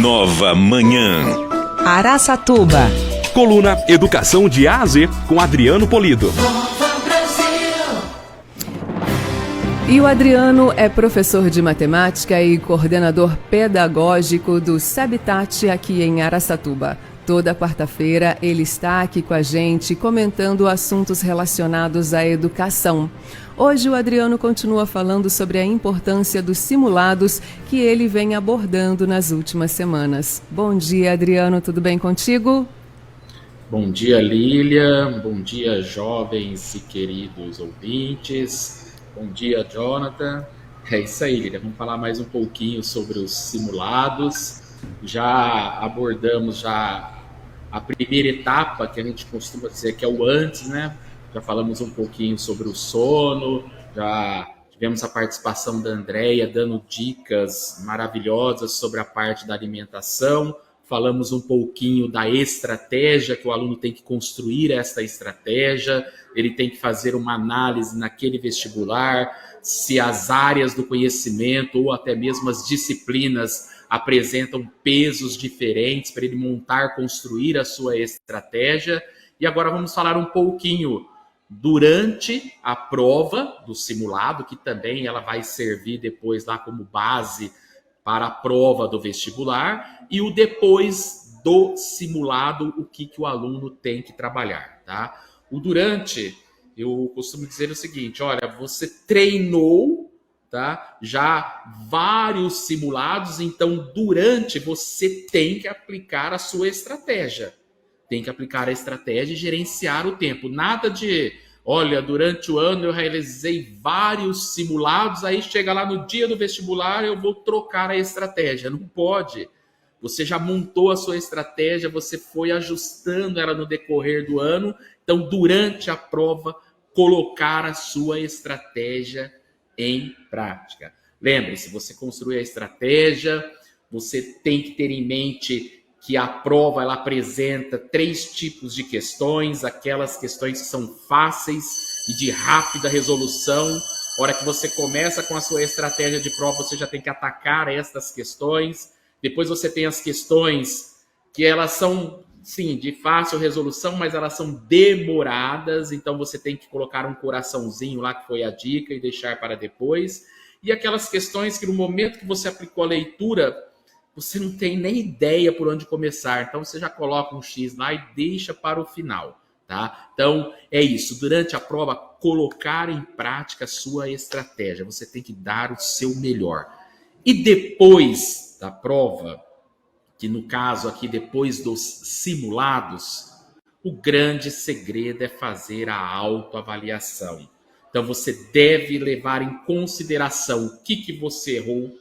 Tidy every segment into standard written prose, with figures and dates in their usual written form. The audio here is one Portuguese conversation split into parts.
Nova Manhã. Araçatuba. Coluna Educação de A a Z com Adriano Polido. E o Adriano é professor de matemática e coordenador pedagógico do Habitat aqui em Araçatuba. Toda quarta-feira ele está aqui com a gente comentando assuntos relacionados à educação. Hoje o Adriano continua falando sobre a importância dos simulados que ele vem abordando nas últimas semanas. Bom dia, Adriano, tudo bem contigo? Bom dia, Lília. Bom dia, jovens e queridos ouvintes. Bom dia, Jonathan. É isso aí, Lília. Vamos falar mais um pouquinho sobre os simulados. Já abordamos a primeira etapa, que a gente costuma dizer que é o antes, né? Já falamos um pouquinho sobre o sono, já tivemos a participação da Andréia dando dicas maravilhosas sobre a parte da alimentação. Falamos um pouquinho da estratégia, que o aluno tem que construir essa estratégia, ele tem que fazer uma análise naquele vestibular, se as áreas do conhecimento ou até mesmo as disciplinas apresentam pesos diferentes para ele montar, construir a sua estratégia. E agora vamos falar um pouquinho durante a prova do simulado, que também ela vai servir depois lá como base para a prova do vestibular, e o depois do simulado, o que o aluno tem que trabalhar, tá? O durante, eu costumo dizer o seguinte, olha, você treinou, tá? Já vários simulados, então durante você tem que aplicar a sua estratégia. Tem que aplicar a estratégia e gerenciar o tempo. Nada de, olha, durante o ano eu realizei vários simulados, aí chega lá no dia do vestibular eu vou trocar a estratégia. Não pode. Você já montou a sua estratégia, você foi ajustando ela no decorrer do ano. Então, durante a prova, colocar a sua estratégia em prática. Lembre-se, você construir a estratégia, você tem que ter em mente que a prova ela apresenta 3 tipos de questões, aquelas questões que são fáceis e de rápida resolução. A hora que você começa com a sua estratégia de prova, você já tem que atacar estas questões. Depois você tem as questões que elas são, sim, de fácil resolução, mas elas são demoradas, então você tem que colocar um coraçãozinho lá, que foi a dica, e deixar para depois. E aquelas questões que no momento que você aplicou a leitura, você não tem nem ideia por onde começar, então você já coloca um X lá e deixa para o final, tá? Então, é isso, durante a prova, colocar em prática a sua estratégia, você tem que dar o seu melhor. E depois da prova, que no caso aqui, depois dos simulados, o grande segredo é fazer a autoavaliação. Então, você deve levar em consideração o que você errou,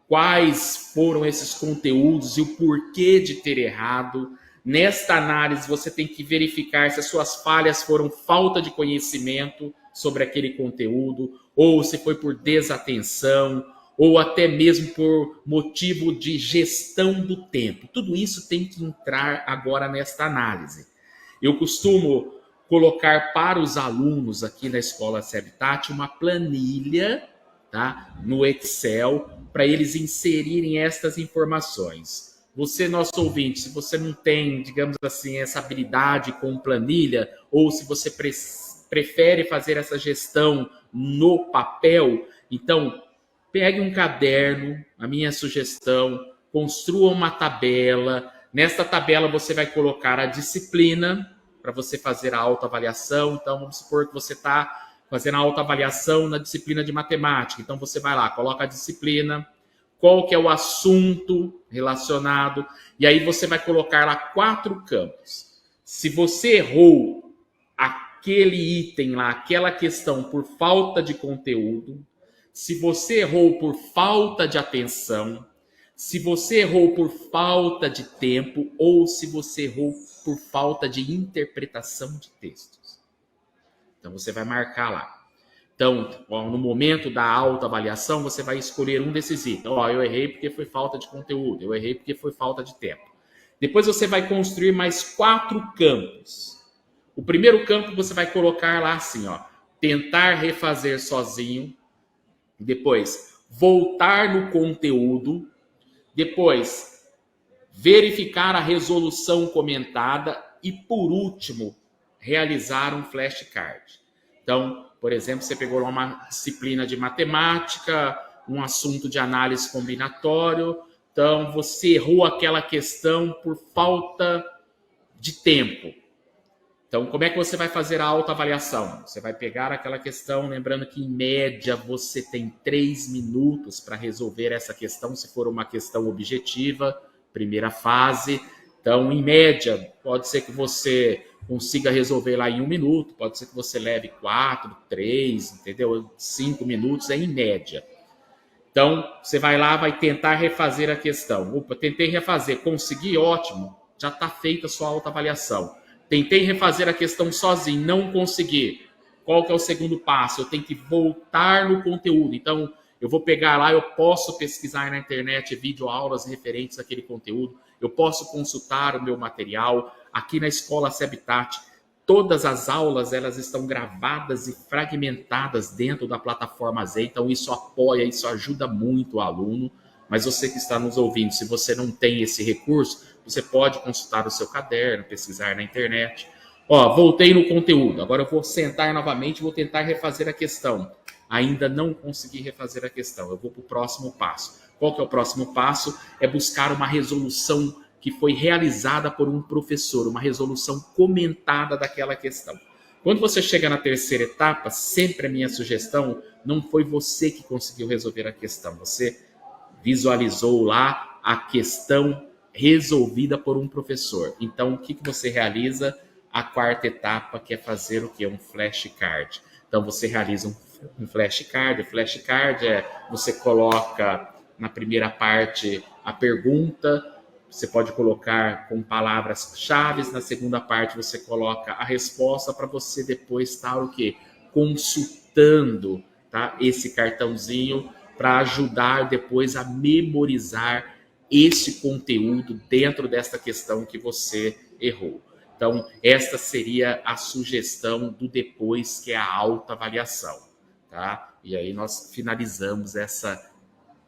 quais foram esses conteúdos e o porquê de ter errado. Nesta análise, você tem que verificar se as suas falhas foram falta de conhecimento sobre aquele conteúdo, ou se foi por desatenção, ou até mesmo por motivo de gestão do tempo. Tudo isso tem que entrar agora nesta análise. Eu costumo colocar para os alunos aqui na Escola Habitat uma planilha, tá, no Excel, para eles inserirem estas informações. Você, nosso ouvinte, se você não tem, digamos assim, essa habilidade com planilha, ou se você prefere fazer essa gestão no papel, então pegue um caderno, a minha sugestão, construa uma tabela. Nesta tabela você vai colocar a disciplina para você fazer a autoavaliação. Então vamos supor que você está fazendo a autoavaliação na disciplina de matemática. Então você vai lá, coloca a disciplina, qual que é o assunto relacionado, e aí você vai colocar lá 4 campos. Se você errou aquele item lá, aquela questão por falta de conteúdo, se você errou por falta de atenção, se você errou por falta de tempo, ou se você errou por falta de interpretação de textos. Então, você vai marcar lá. Então, no momento da autoavaliação, você vai escolher um desses itens. Eu errei porque foi falta de conteúdo. Eu errei porque foi falta de tempo. Depois, você vai construir mais 4 campos. O primeiro campo, você vai colocar lá assim, tentar refazer sozinho. Depois, voltar no conteúdo. Depois, verificar a resolução comentada e, por último, realizar um flashcard. Então, por exemplo, você pegou uma disciplina de matemática, um assunto de análise combinatório, então você errou aquela questão por falta de tempo. Então, como é que você vai fazer a autoavaliação? Você vai pegar aquela questão, lembrando que, em média, você tem 3 minutos para resolver essa questão, se for uma questão objetiva, primeira fase. Então, em média, pode ser que você consiga resolver lá em 1 minuto, pode ser que você leve 4, 3, entendeu? 5 minutos é em média. Então, você vai lá, vai tentar refazer a questão. Opa, tentei refazer, consegui, ótimo, já está feita a sua autoavaliação. Tentei refazer a questão sozinho, não consegui. Qual que é o segundo passo? Eu tenho que voltar no conteúdo. Então, eu vou pegar lá, eu posso pesquisar na internet videoaulas referentes àquele conteúdo, eu posso consultar o meu material. Aqui na Escola Habitat, todas as aulas elas estão gravadas e fragmentadas dentro da plataforma Z, então isso apoia, isso ajuda muito o aluno. Mas você que está nos ouvindo, se você não tem esse recurso, você pode consultar o seu caderno, pesquisar na internet. Ó, voltei no conteúdo, agora eu vou sentar novamente e vou tentar refazer a questão. Ainda não consegui refazer a questão, eu vou para o próximo passo. Qual que é o próximo passo? É buscar uma resolução que foi realizada por um professor, uma resolução comentada daquela questão. Quando você chega na terceira etapa, sempre a minha sugestão, não foi você que conseguiu resolver a questão, você visualizou lá a questão resolvida por um professor. Então, o que você realiza? A quarta etapa, que é fazer o quê? Um flashcard. Então, você realiza um flashcard. O flashcard você coloca na primeira parte a pergunta, você pode colocar com palavras-chave, na segunda parte você coloca a resposta para você depois estar o quê? Consultando, tá? Esse cartãozinho para ajudar depois a memorizar esse conteúdo dentro desta questão que você errou. Então, esta seria a sugestão do depois, que é a autoavaliação, tá? E aí nós finalizamos essas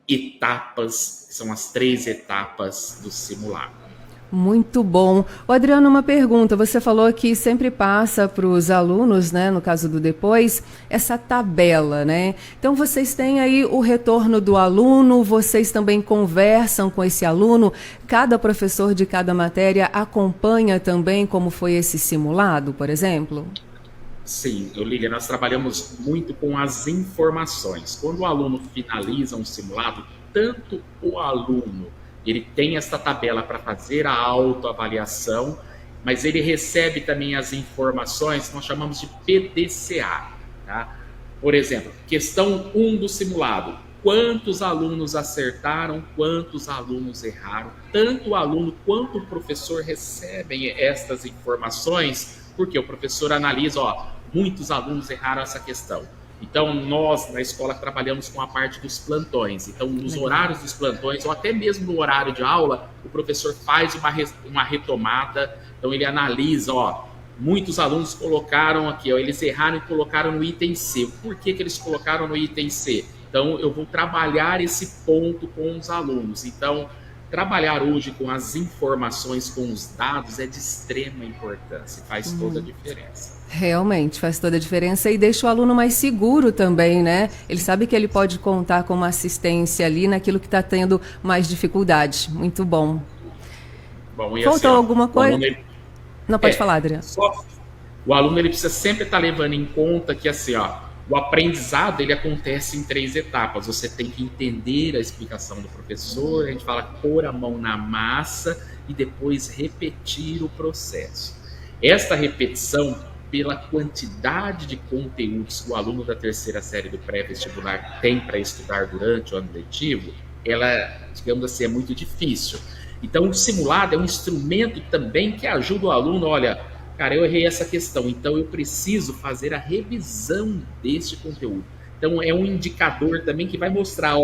etapas, que são as 3 etapas do simulado. Muito bom. O Adriano, uma pergunta. Você falou que sempre passa para os alunos, né, no caso do depois, essa tabela, né? Então, vocês têm aí o retorno do aluno, vocês também conversam com esse aluno, cada professor de cada matéria acompanha também como foi esse simulado, por exemplo? Sim, Lília, nós trabalhamos muito com as informações. Quando o aluno finaliza um simulado, tanto o aluno ele tem esta tabela para fazer a autoavaliação, mas ele recebe também as informações que nós chamamos de PDCA. Tá? Por exemplo, questão 1 do simulado. Quantos alunos acertaram, quantos alunos erraram? Tanto o aluno quanto o professor recebem estas informações, porque o professor analisa, muitos alunos erraram essa questão. Então, nós, na escola, trabalhamos com a parte dos plantões. Então, nos horários dos plantões, ou até mesmo no horário de aula, o professor faz uma retomada. Então, ele analisa, muitos alunos colocaram aqui, eles erraram e colocaram no item C. Por que eles colocaram no item C? Então, eu vou trabalhar esse ponto com os alunos. Então, trabalhar hoje com as informações, com os dados, é de extrema importância, faz toda a diferença. Realmente, faz toda a diferença e deixa o aluno mais seguro também, né? Ele sabe que ele pode contar com uma assistência ali naquilo que está tendo mais dificuldade. Muito bom. Bom, e faltou assim, alguma coisa? Aluno, Não, pode falar, Adriano. O aluno ele precisa sempre estar levando em conta que assim, o aprendizado ele acontece em 3 etapas. Você tem que entender a explicação do professor, a gente fala pôr a mão na massa e depois repetir o processo. Esta repetição, pela quantidade de conteúdos que o aluno da terceira série do pré-vestibular tem para estudar durante o ano letivo, ela, digamos assim, é muito difícil. Então, o simulado é um instrumento também que ajuda o aluno, olha, cara, eu errei essa questão, então eu preciso fazer a revisão deste conteúdo. Então, é um indicador também que vai mostrar,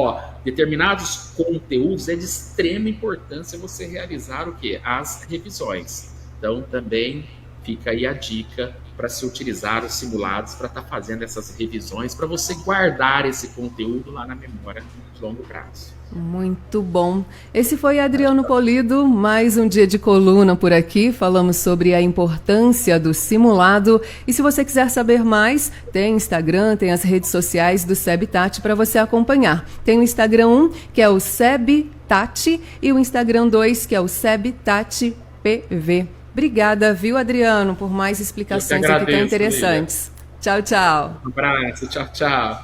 determinados conteúdos é de extrema importância você realizar o quê? As revisões. Então, também fica aí a dica para se utilizar os simulados, para estar fazendo essas revisões, para você guardar esse conteúdo lá na memória de longo prazo. Muito bom. Esse foi Adriano Polido, mais um dia de coluna por aqui. Falamos sobre a importância do simulado. E se você quiser saber mais, tem Instagram, tem as redes sociais do SEBTAT para você acompanhar. Tem o Instagram 1, que é o SEBTAT, e o Instagram 2, que é o SEBTAT-PV. Obrigada, viu, Adriano, por mais explicações aqui tão interessantes. Tchau, tchau. Um abraço, tchau, tchau.